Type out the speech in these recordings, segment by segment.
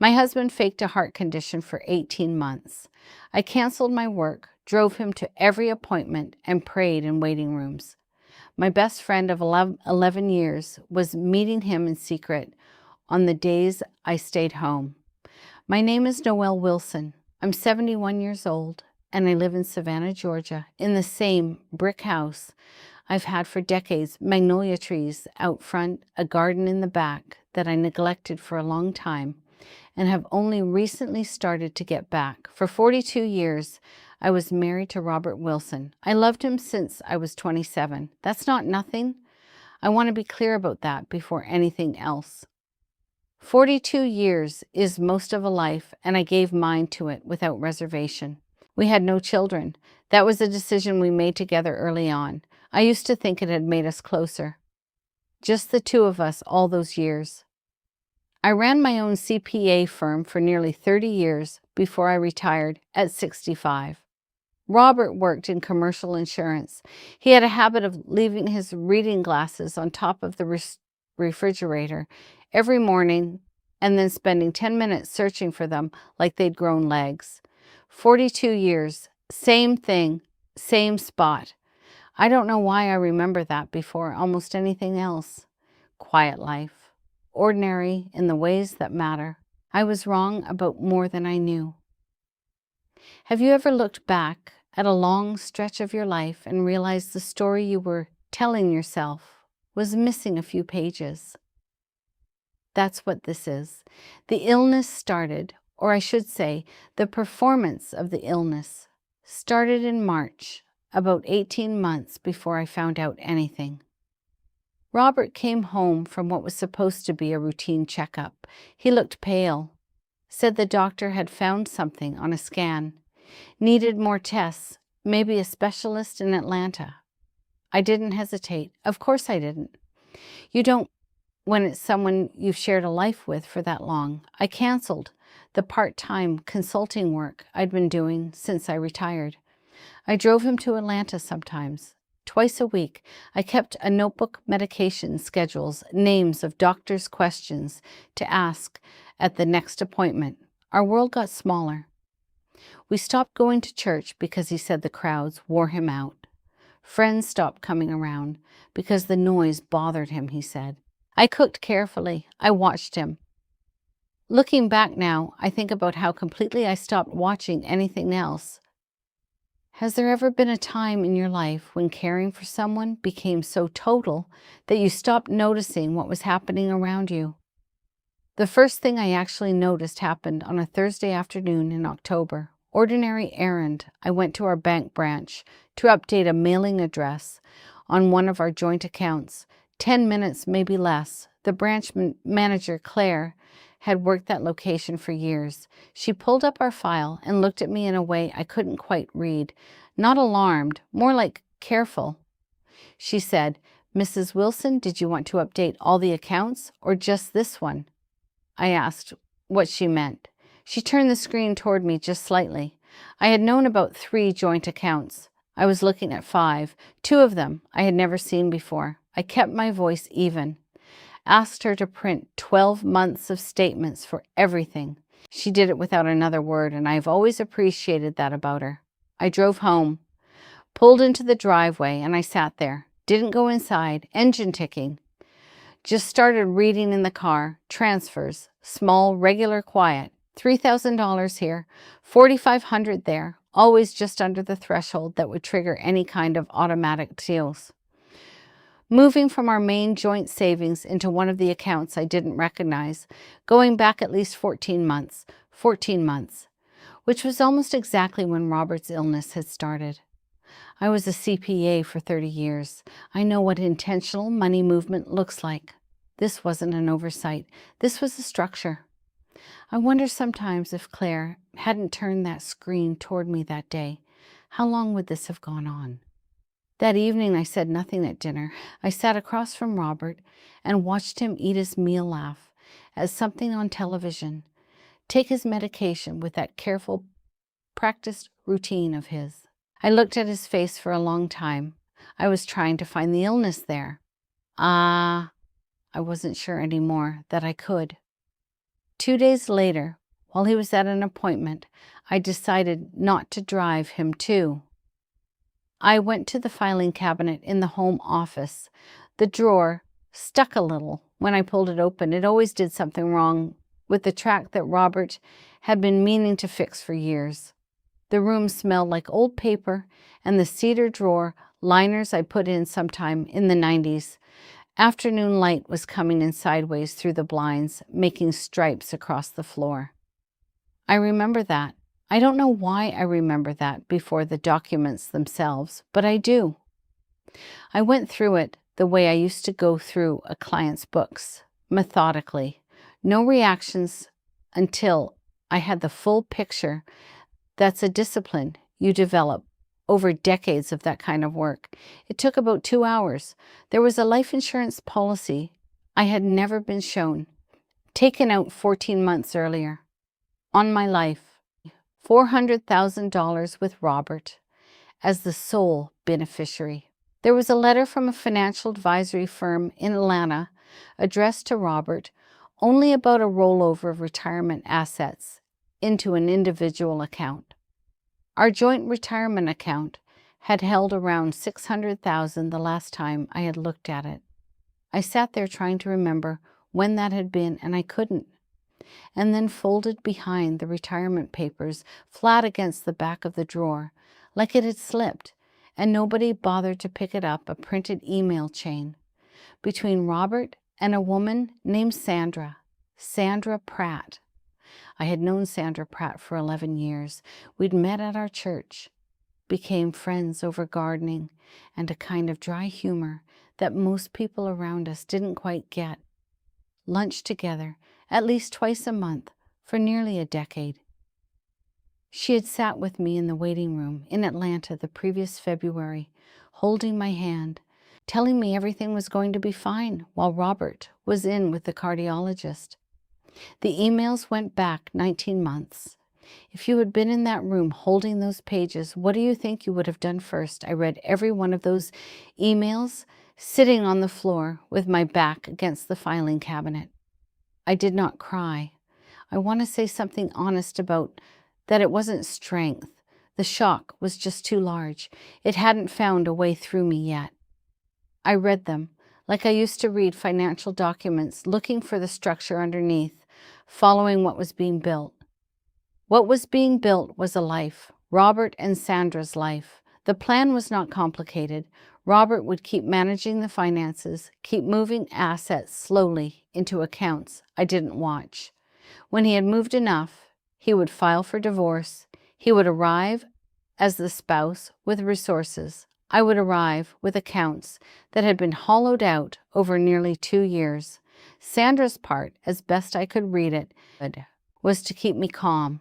My husband faked a heart condition for 18 months. I canceled my work, drove him to every appointment, and prayed in waiting rooms. My best friend of 11 years was meeting him in secret on the days I stayed home. My name is Noelle Wilson. I'm 71 years old, and I live in Savannah, Georgia, in the same brick house I've had for decades, magnolia trees out front, a garden in the back that I neglected for a long time, and have only recently started to get back. For 42 years, I was married to Robert Wilson. I loved him since I was 27. That's not nothing. I want to be clear about that before anything else. 42 years is most of a life, and I gave mine to it without reservation. We had no children. That was a decision we made together early on. I used to think it had made us closer. Just the two of us all those years. I ran my own CPA firm for nearly 30 years before I retired at 65. Robert worked in commercial insurance. He had a habit of leaving his reading glasses on top of the refrigerator every morning and then spending 10 minutes searching for them like they'd grown legs. 42 years, same thing, same spot. I don't know why I remember that before almost anything else. Quiet life. Ordinary in the ways that matter. I was wrong about more than I knew. Have you ever looked back at a long stretch of your life and realized the story you were telling yourself was missing a few pages? That's what this is. The illness started, or I should say, the performance of the illness started in March, about 18 months before I found out anything. Robert came home from what was supposed to be a routine checkup. He looked pale, said the doctor had found something on a scan, needed more tests, maybe a specialist in Atlanta. I didn't hesitate. Of course I didn't. You don't when it's someone you've shared a life with for that long. I canceled the part-time consulting work I'd been doing since I retired. I drove him to Atlanta sometimes. Twice a week, I kept a notebook, medication schedules, names of doctors' questions to ask at the next appointment. Our world got smaller. We stopped going to church because he said the crowds wore him out. Friends stopped coming around because the noise bothered him, he said. I cooked carefully. I watched him. Looking back now, I think about how completely I stopped watching anything else. Has there ever been a time in your life when caring for someone became so total that you stopped noticing what was happening around you? The first thing I actually noticed happened on a Thursday afternoon in October. Ordinary errand. I went to our bank branch to update a mailing address on one of our joint accounts. 10 minutes, maybe less. The branch manager, Claire, had worked that location for years. She pulled up our file and looked at me in a way I couldn't quite read. Not alarmed, more like careful. She said, "Mrs. Wilson, did you want to update all the accounts or just this one?" I asked what she meant. She turned the screen toward me just slightly. I had known about 3 joint accounts. I was looking at 5. 2 of them I had never seen before. I kept my voice even. Asked her to print 12 months of statements for everything. She did it without another word, and I've always appreciated that about her. I drove home, pulled into the driveway, and I sat there. Didn't go inside, engine ticking. Just started reading in the car. Transfers, small, regular, quiet. $3,000 here, $4,500 there, always just under the threshold that would trigger any kind of automatic deals. Moving from our main joint savings into one of the accounts I didn't recognize, going back at least 14 months, which was almost exactly when Robert's illness had started. I was a CPA for 30 years. I know what intentional money movement looks like. This wasn't an oversight. This was a structure. I wonder sometimes if Claire hadn't turned that screen toward me that day, how long would this have gone on? That evening, I said nothing at dinner. I sat across from Robert and watched him eat his meal, laugh at something on television, take his medication with that careful, practiced routine of his. I looked at his face for a long time. I was trying to find the illness there. I wasn't sure anymore that I could. 2 days later, while he was at an appointment, I decided not to drive him too. I went to the filing cabinet in the home office. The drawer stuck a little when I pulled it open. It always did something wrong with the track that Robert had been meaning to fix for years. The room smelled like old paper and the cedar drawer liners I put in sometime in the 90s. Afternoon light was coming in sideways through the blinds, making stripes across the floor. I remember that. I don't know why I remember that before the documents themselves, but I do. I went through it the way I used to go through a client's books, methodically. No reactions until I had the full picture. That's a discipline you develop over decades of that kind of work. It took about 2 hours. There was a life insurance policy I had never been shown, taken out 14 months earlier. On my life, $400,000 with Robert as the sole beneficiary. There was a letter from a financial advisory firm in Atlanta addressed to Robert only about a rollover of retirement assets into an individual account. Our joint retirement account had held around $600,000 the last time I had looked at it. I sat there trying to remember when that had been, and I couldn't. And then folded behind the retirement papers, flat against the back of the drawer, like it had slipped, and nobody bothered to pick it up, a printed email chain between Robert and a woman named Sandra Pratt. I had known Sandra Pratt for 11 years. We'd met at our church, became friends over gardening and a kind of dry humor that most people around us didn't quite get. Lunched together at least twice a month for nearly a decade. She had sat with me in the waiting room in Atlanta the previous February, holding my hand, telling me everything was going to be fine while Robert was in with the cardiologist. The emails went back 19 months. If you had been in that room holding those pages, what do you think you would have done first? I read every one of those emails, sitting on the floor with my back against the filing cabinet. I did not cry. I want to say something honest about that. It wasn't strength. The shock was just too large. It hadn't found a way through me yet. I read them like I used to read financial documents, looking for the structure underneath, following what was being built. What was being built was a life, Robert and Sandra's life. The plan was not complicated. Robert would keep managing the finances, keep moving assets slowly into accounts I didn't watch. When he had moved enough, he would file for divorce. He would arrive as the spouse with resources. I would arrive with accounts that had been hollowed out over nearly 2 years. Sandra's part, as best I could read it, was to keep me calm,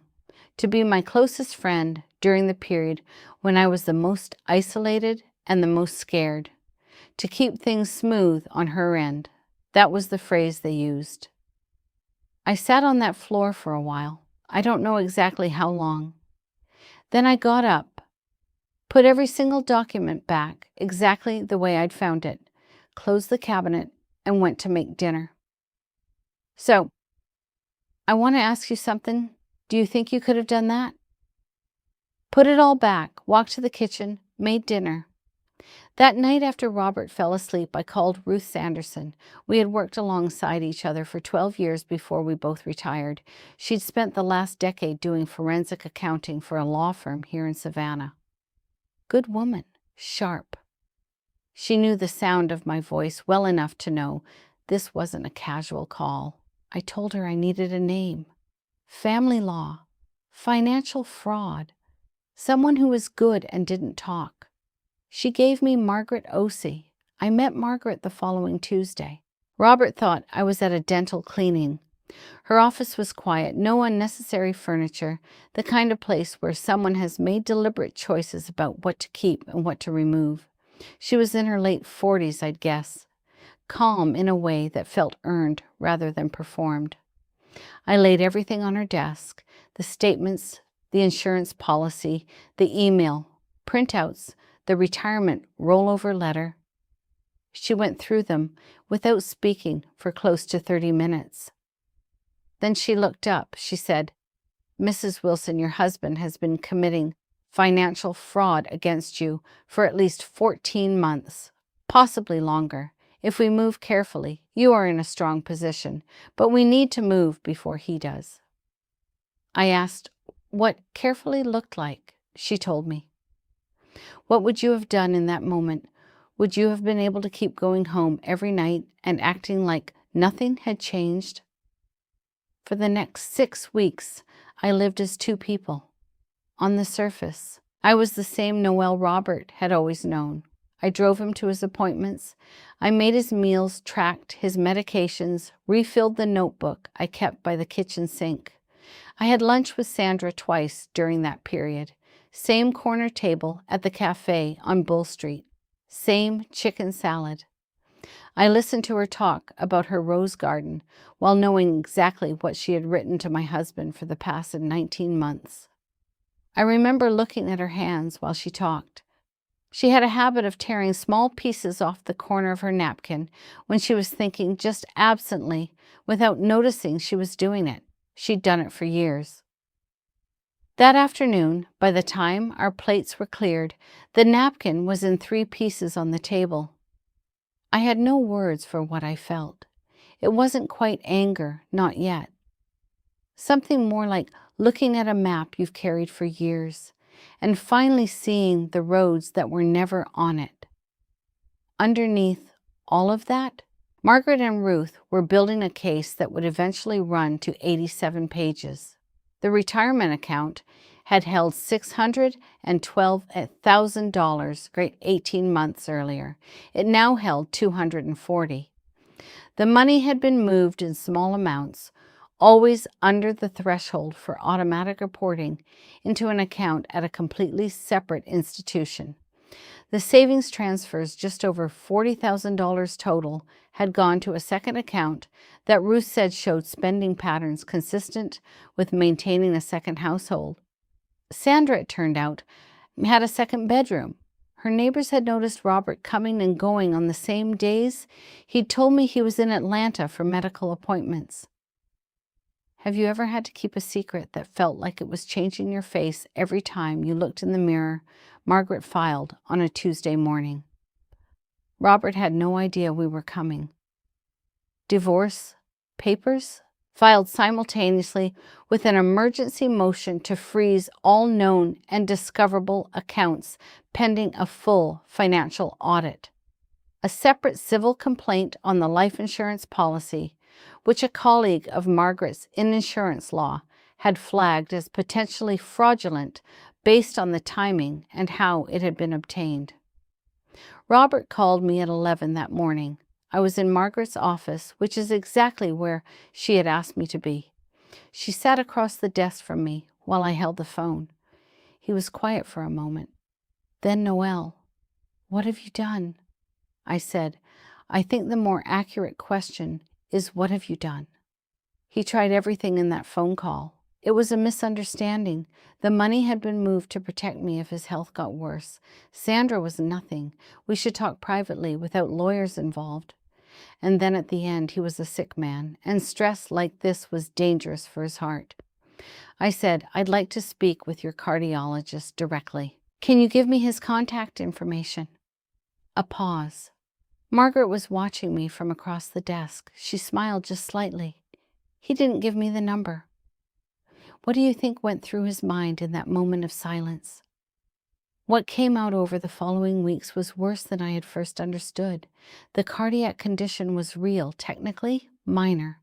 to be my closest friend during the period when I was the most isolated and the most scared, to keep things smooth on her end. That was the phrase they used. I sat on that floor for a while. I don't know exactly how long. Then I got up, put every single document back exactly the way I'd found it, closed the cabinet, and went to make dinner. So, I want to ask you something. Do you think you could have done that? Put it all back, walked to the kitchen, made dinner. That night after Robert fell asleep, I called Ruth Sanderson. We had worked alongside each other for 12 years before we both retired. She'd spent the last decade doing forensic accounting for a law firm here in Savannah. Good woman, sharp. She knew the sound of my voice well enough to know this wasn't a casual call. I told her I needed a name. Family law, financial fraud, someone who was good and didn't talk. She gave me Margaret Osey. I met Margaret the following Tuesday. Robert thought I was at a dental cleaning. Her office was quiet, no unnecessary furniture, the kind of place where someone has made deliberate choices about what to keep and what to remove. She was in her late 40s, I'd guess, calm in a way that felt earned rather than performed. I laid everything on her desk, the statements, the insurance policy, the email, printouts, the retirement rollover letter. She went through them without speaking for close to 30 minutes. Then she looked up. She said, "Mrs. Wilson, your husband has been committing financial fraud against you for at least 14 months, possibly longer. If we move carefully, you are in a strong position, but we need to move before he does." I asked what carefully looked like. She told me. What would you have done in that moment? Would you have been able to keep going home every night and acting like nothing had changed? For the next 6 weeks, I lived as two people. On the surface, I was the same Noel Robert had always known. I drove him to his appointments. I made his meals, tracked his medications, refilled the notebook I kept by the kitchen sink. I had lunch with Sandra twice during that period. Same corner table at the cafe on Bull Street. Same chicken salad. I listened to her talk about her rose garden while knowing exactly what she had written to my husband for the past 19 months. I remember looking at her hands while she talked. She had a habit of tearing small pieces off the corner of her napkin when she was thinking, just absently, without noticing she was doing it. She'd done it for years. That afternoon, by the time our plates were cleared, the napkin was in 3 pieces on the table. I had no words for what I felt. It wasn't quite anger, not yet. Something more like looking at a map you've carried for years and finally seeing the roads that were never on it. Underneath all of that, Margaret and Ruth were building a case that would eventually run to 87 pages. The retirement account had held $612,000 great 18 months earlier. It now held $240,000. The money had been moved in small amounts, always under the threshold for automatic reporting, into an account at a completely separate institution. The savings transfers, just over $40,000 total, had gone to a second account that Ruth said showed spending patterns consistent with maintaining a second household. Sandra, it turned out, had a second bedroom. Her neighbors had noticed Robert coming and going on the same days. He'd told me he was in Atlanta for medical appointments. Have you ever had to keep a secret that felt like it was changing your face every time you looked in the mirror? Margaret filed on a Tuesday morning. Robert had no idea we were coming. Divorce papers filed simultaneously with an emergency motion to freeze all known and discoverable accounts pending a full financial audit. A separate civil complaint on the life insurance policy, which a colleague of Margaret's in insurance law had flagged as potentially fraudulent based on the timing and how it had been obtained. Robert called me at 11 that morning. I was in Margaret's office, which is exactly where she had asked me to be. She sat across the desk from me while I held the phone. He was quiet for a moment. Then, "Noel, what have you done?" I said. "I think the more accurate question is, what have you done?" He tried everything in that phone call. It was a misunderstanding. The money had been moved to protect me if his health got worse. Sandra was nothing. We should talk privately without lawyers involved. And then at the end, he was a sick man, and stress like this was dangerous for his heart. I said, "I'd like to speak with your cardiologist directly. Can you give me his contact information?" A pause. Margaret was watching me from across the desk. She smiled just slightly. "He didn't give me the number." What do you think went through his mind in that moment of silence? What came out over the following weeks was worse than I had first understood. The cardiac condition was real, technically minor.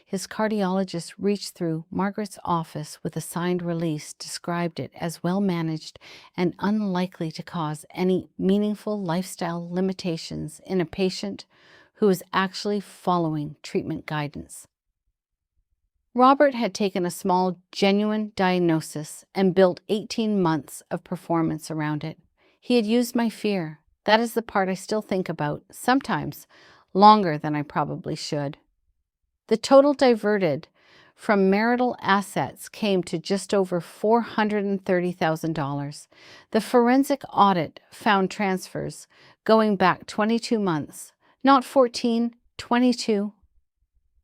His cardiologist reached through Margaret's office with a signed release, described it as well managed and unlikely to cause any meaningful lifestyle limitations in a patient who was actually following treatment guidance. Robert had taken a small, genuine diagnosis and built 18 months of performance around it. He had used my fear. That is the part I still think about, sometimes longer than I probably should. The total diverted from marital assets came to just over $430,000. The forensic audit found transfers going back 22 months, not 14, 22.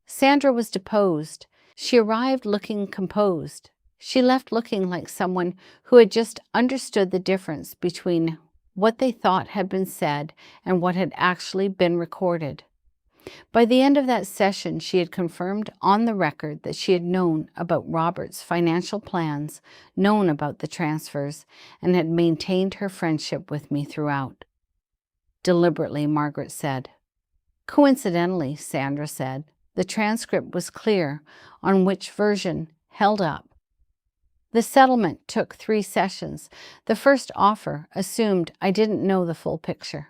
Sandra was deposed. She arrived looking composed. She left looking like someone who had just understood the difference between what they thought had been said and what had actually been recorded. By the end of that session, she had confirmed on the record that she had known about Robert's financial plans, known about the transfers, and had maintained her friendship with me throughout. Deliberately, Margaret said. Coincidentally, Sandra said, the transcript was clear on which version held up. The settlement took 3 sessions. The first offer assumed I didn't know the full picture.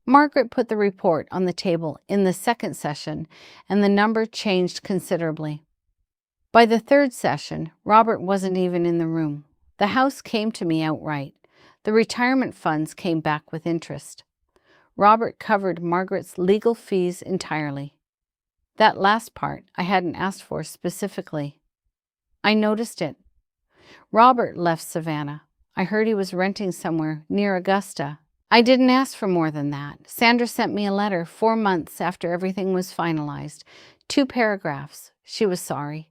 Margaret put the report on the table in the second session, and the number changed considerably. By the third session, Robert wasn't even in the room. The house came to me outright. The retirement funds came back with interest. Robert covered Margaret's legal fees entirely. That last part I hadn't asked for specifically. I noticed it. Robert left Savannah. I heard he was renting somewhere near Augusta. I didn't ask for more than that. Sandra sent me a letter 4 months after everything was finalized. 2 paragraphs. She was sorry.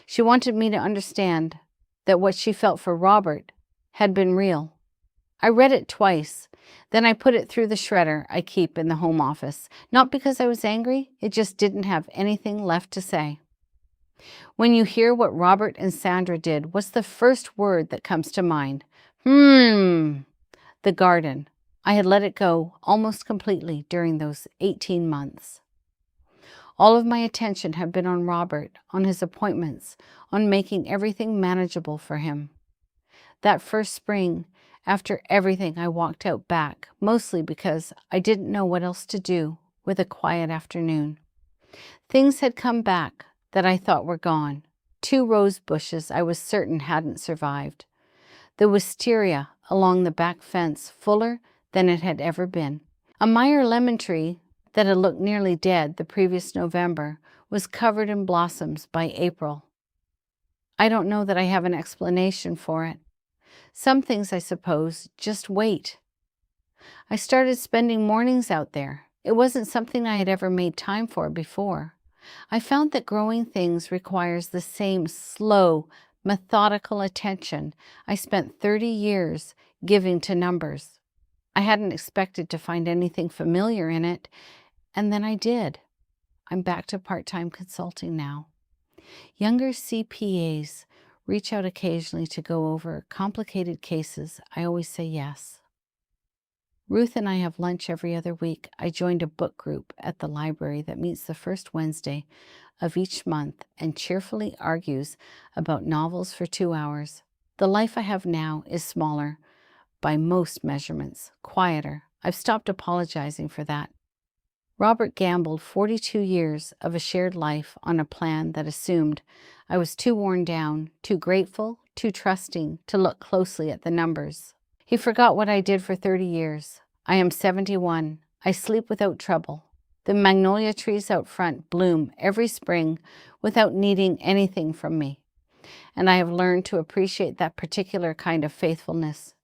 She wanted me to understand that what she felt for Robert had been real. I read it twice. Then I put it through the shredder I keep in the home office. Not because I was angry, it just didn't have anything left to say. When you hear what Robert and Sandra did, what's the first word that comes to mind? The garden. I had let it go almost completely during those 18 months. All of my attention had been on Robert, on his appointments, on making everything manageable for him. That first spring, after everything, I walked out back, mostly because I didn't know what else to do with a quiet afternoon. Things had come back that I thought were gone. 2 rose bushes I was certain hadn't survived. The wisteria along the back fence fuller than it had ever been. A Meyer lemon tree that had looked nearly dead the previous November was covered in blossoms by April. I don't know that I have an explanation for it. Some things, I suppose, just wait. I started spending mornings out there. It wasn't something I had ever made time for before. I found that growing things requires the same slow, methodical attention I spent 30 years giving to numbers. I hadn't expected to find anything familiar in it, and then I did. I'm back to part-time consulting now. Younger CPAs reach out occasionally to go over complicated cases. I always say yes. Ruth and I have lunch every other week. I joined a book group at the library that meets the first Wednesday of each month and cheerfully argues about novels for 2 hours. The life I have now is smaller, by most measurements, quieter. I've stopped apologizing for that. Robert gambled 42 years of a shared life on a plan that assumed I was too worn down, too grateful, too trusting to look closely at the numbers. He forgot what I did for 30 years. I am 71. I sleep without trouble. The magnolia trees out front bloom every spring without needing anything from me. And I have learned to appreciate that particular kind of faithfulness.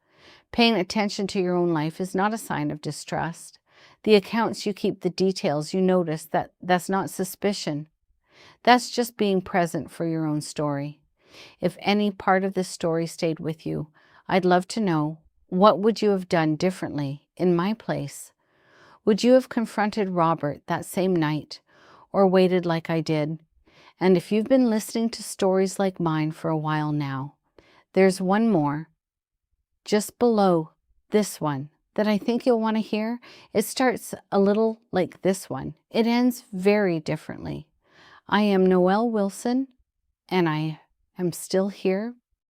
Paying attention to your own life is not a sign of distrust. The accounts you keep, the details you notice, that's not suspicion. That's just being present for your own story. If any part of this story stayed with you, I'd love to know, what would you have done differently in my place? Would you have confronted Robert that same night, or waited like I did? And if you've been listening to stories like mine for a while now, there's one more, just below this one, that I think you'll want to hear. It starts a little like this one. It ends very differently. I am Noelle Wilson, and I am still here